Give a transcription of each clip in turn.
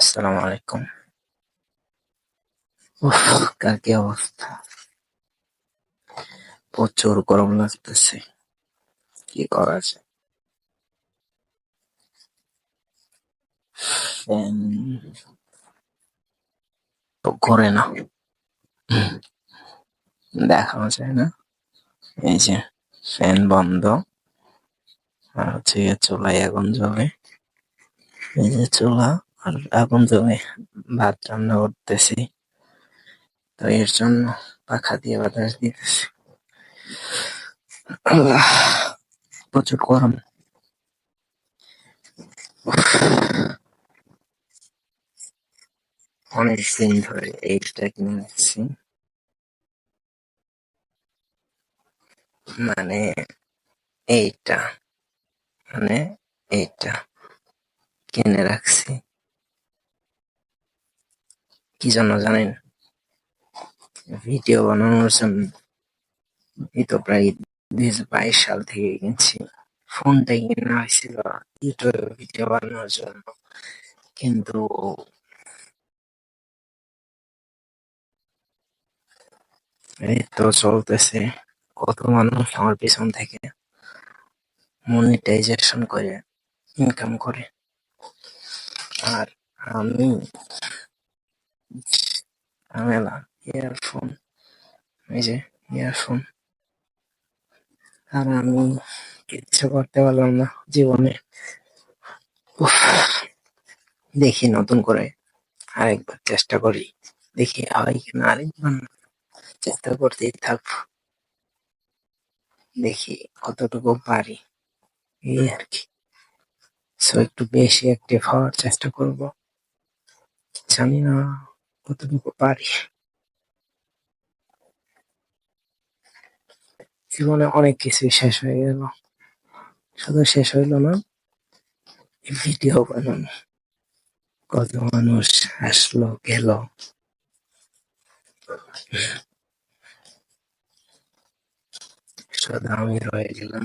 আসসালামু আলাইকুম। উফ, কার কি অবস্থা? প্রচুর গরম লাগতেছে। কি করা যায়? ফ্যান তো ঘোরে না। দেখানো যায় না। এই যে ফ্যান বন্ধ, আর হচ্ছে গিয়ে চুলায় আগুন জ্বলে। এই যে চুলা আর আগুন জ্বলে ভাত রান্না করতেছি, তো এর জন্য পাখা দিয়ে বাতাস দিতেছি। আল্লাহ, প্রচুর গরম। অনেকদিন ধরে এইটা কিনে রাখছি, মানে এইটা মানে এইটা কিনে রাখছি। কি জন্য জানেন? ভিডিও বানানোর জন্য। এই তো প্রায় 2022 সাল থেকে কিনছি। ফোনটাই কেনা হয়েছিল ইউটিউবে ভিডিও বানানোর জন্য, কিন্তু এই তো চলতেছে। কত মানুষ আমার পিছন থেকে মনিটাইজেশন করে ইনকাম করে, আর আমি ঝামেলা। ইয়ারফোন, এই যে ইয়ারফোন, আর আমি কিচ্ছু করতে পারলাম না জীবনে। উফ, দেখি নতুন করে আরেকবার চেষ্টা করি, দেখি হয় কিনা। আরেকবার চেষ্টা করতেই থাকবো, দেখি কতটুকু পারি, এই আর কি। সো একটু বেশি অ্যাক্টিভ হওয়ার চেষ্টা করব, জানি না কতটুকু পারি। জীবনে অনেক কিছুই শেষ হয়ে গেল, শুধু শেষ হইল না, ভিডিও বানানো। কত মানুষ আসলো গেল, শুধু আমি রয়ে গেলাম।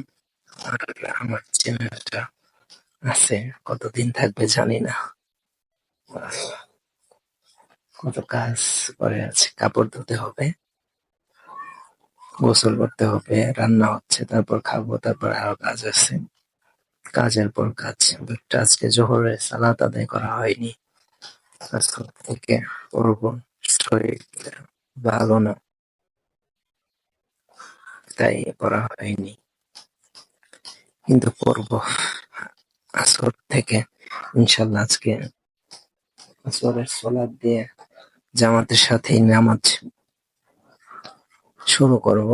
আর আমার চ্যানেলটা আছে, কতদিন থাকবে জানি না। কত কাজ পরে আছে, কাপড় ধুতে হবে, গোসল করতে হবে, রান্না হচ্ছে, তারপর খাবো, তারপর আরো কাজ আছে, কাজের পর কাজ। একটা আজকে জোহরের সালাত আদায় করা হয়নি, আজকে থেকে করবো। শরীর ভালো না, তাই করা হয়নি, কিন্তু করবো আসর থেকে ইনশাল্লাহ। আজকে আসরের সালাত দিয়ে জামাতের সাথেই নামাজ শুরু করব।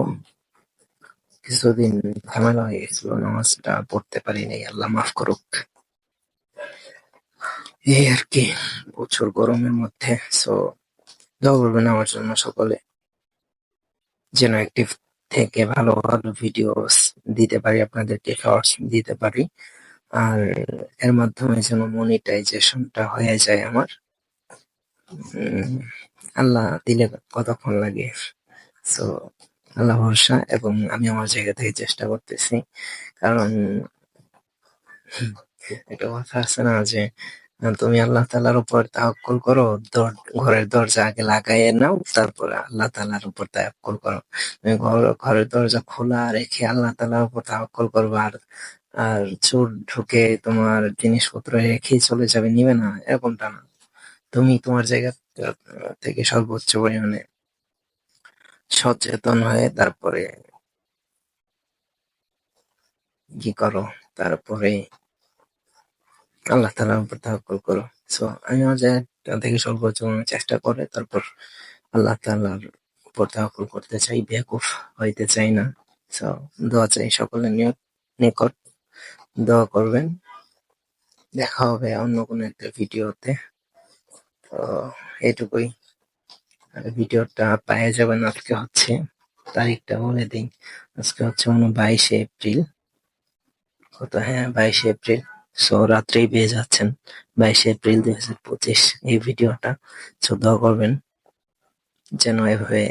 কিছুদিন ঝামেলা হয়ে গেছিল, নামাজটা পড়তে পারি নাই, আল্লাহ মাফ করুক। এই আর কি, প্রচুর গরমের মধ্যে। সো দোয়া করবেন আমার জন্য সকলে, যেন অ্যাক্টিভ থেকে ভালো ভালো ভিডিওস দিতে পারি, আপনাদেরকে শর্টস দিতে পারি, আর এর মাধ্যমে যেন মনিটাইজেশনটা হয়ে যায় আমার। আল্লাহ দিলে কতক্ষণ লাগে। সো আল্লাহ ভরসা, এবং আমি আমার জায়গা থেকে চেষ্টা করতেছি। কারণ একটা কথা আছে না যে, তুমি আল্লাহ তাআলার উপর তাওয়াক্কুল করো, ঘরের দরজা আগে লাগাইয়ে নাও, তারপরে আল্লাহ তাআলার উপর তাওয়াক্কুল করো। তুমি ঘরের দরজা খোলা রেখে আল্লাহ তাআলার উপর তাওয়াক্কুল করবা, আর আর চোর ঢুকে তোমার জিনিসপত্র রেখেই চলে যাবে, নিবে না, এরকমটা না। তুমি তোমার জায়গা থেকে সর্বোচ্চ পরিমাণে সচেতন হয়ে তারপরে কি করো, তারপরে আল্লাহ তাআলার উপর তাওয়াক্কুল করো। সো আমি আমার জায়গা থেকে সর্বোচ্চ চেষ্টা করে তারপর আল্লাহ তাআলার উপর তাওয়াক্কুল করতে চাই, বেয়াকুফ হইতে চাই না। সো দোয়া চাই সকলের নিকট, দোয়া করবেন। দেখা হবে অন্য কোনো একটা ভিডিওতে। তো এইটুকুই। আর ভিডিওটা পেয়ে যাবেন আজকে হচ্ছে, তারিখটা বলে দিই, আজকে হচ্ছে 22শে এপ্রিল। কত, হ্যাঁ 22শে এপ্রিল। সো রাত্রেই পেয়ে যাচ্ছেন, 22শে এপ্রিল 2025 এই ভিডিওটা। সো দোয়া করবেন যেন এভাবে